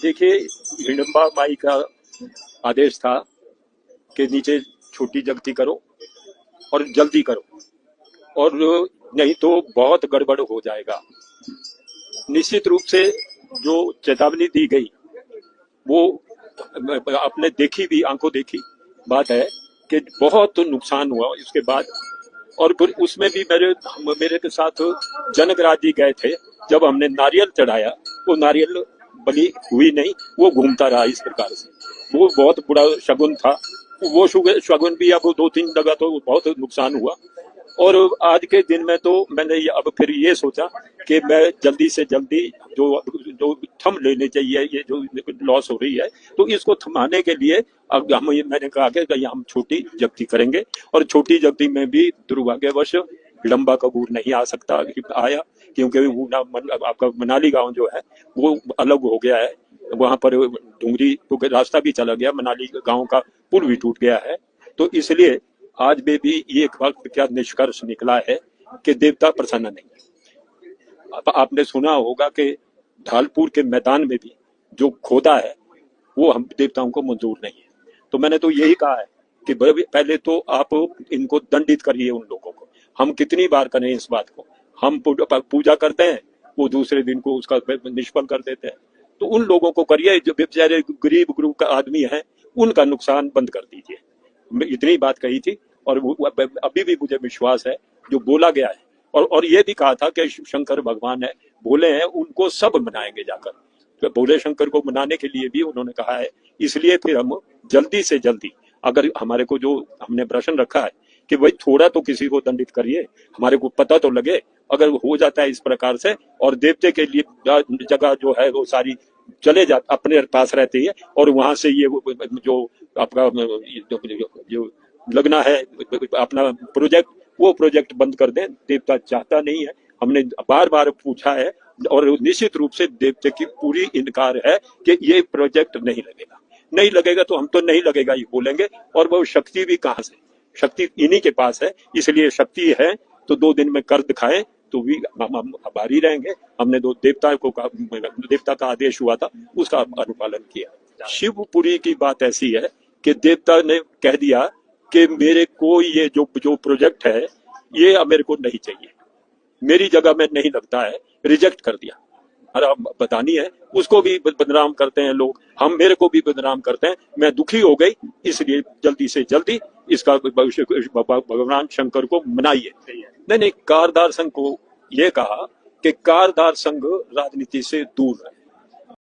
देखिए, हिडम्बा माई का आदेश था कि नीचे छोटी जगती करो और जल्दी करो, और नहीं तो बहुत गड़बड़ हो जाएगा। निश्चित रूप से जो चेतावनी दी गई वो आपने देखी भी, आंखों देखी बात है कि बहुत नुकसान हुआ उसके बाद। और फिर उसमें भी मेरे के साथ जनकराज जी गए थे। जब हमने नारियल चढ़ाया, वो नारियल बलि हुई नहीं, वो घूमता रहा इस प्रकार से। वो बहुत बुरा शगुन था। वो शगुन भी अब 2-3 जगह तो बहुत नुकसान हुआ। और आज के दिन में तो मैंने अब फिर ये सोचा कि मैं जल्दी से जल्दी जो जो थम लेने चाहिए, ये जो लॉस हो रही है, तो इसको थमाने के लिए अब मैंने कहा कि हम छोटी जगती करेंगे। और छोटी जगती में भी दुर्भाग्यवश लंबा कबूर नहीं आ सकता आया, क्योंकि वो आपका मनाली गांव जो है वो अलग हो गया है। वहां पर डूंगरी तो रास्ता भी चला गया, मनाली गांव का पुल भी टूट गया है। तो इसलिए आज में भी ये एक वक्त क्या निष्कर्ष निकला है कि देवता प्रसन्न नहीं है। आपने सुना होगा कि ढालपुर के मैदान में भी जो खोदा है वो हम देवताओं को मंजूर नहीं है। तो मैंने तो यही कहा है कि पहले तो आप इनको दंडित करिए उन लोगों को। हम कितनी बार करें इस बात को? हम पूजा करते हैं, वो दूसरे दिन को उसका निष्फल कर देते हैं। तो उन लोगों को करिए जो बेचारे गरीब ग्रुप का आदमी है, उनका नुकसान बंद कर दीजिए। इतनी बात कही थी। और अभी भी मुझे विश्वास है जो बोला गया है। और ये भी कहा था कि शंकर भगवान है, भोले हैं, उनको सब मनाएंगे जाकर। तो भोले शंकर को मनाने के लिए भी उन्होंने कहा है। इसलिए फिर हम जल्दी से जल्दी, अगर हमारे को जो हमने प्रश्न रखा है कि भाई थोड़ा तो किसी को दंडित करिए, हमारे को पता तो लगे। अगर हो जाता है इस प्रकार से, और देवते के लिए जगह जो है वो सारी चले जा अपने पास रहती है, और वहां से ये जो आपका जो लगना है अपना प्रोजेक्ट, वो प्रोजेक्ट बंद कर दें। देवता चाहता नहीं है। हमने बार बार पूछा है और निश्चित रूप से देवते की पूरी इनकार है कि ये प्रोजेक्ट नहीं लगेगा। नहीं लगेगा तो हम तो नहीं लगेगा ही बोलेंगे। और वो शक्ति भी कहां से? शक्ति इन्हीं के पास है। इसलिए शक्ति है तो 2 दिन में कर दिखाए तो भी हम आभारी रहेंगे। हमने देवता का आदेश हुआ था, उसका अनुपालन किया। शिवपुरी की बात ऐसी है कि देवता ने कह दिया कि मेरे को ये जो प्रोजेक्ट है ये अब मेरे को नहीं चाहिए, मेरी जगह में नहीं लगता है, रिजेक्ट कर दिया। अरे बतानी है, उसको भी बदनाम करते हैं लोग, हम मेरे को भी बदनाम करते हैं। मैं दुखी हो गई, इसलिए जल्दी से जल्दी इसका भगवान शंकर को मनाइए। नहीं, कारदार संघ को यह कहा कि कारदार संघ राजनीति से दूर रहे।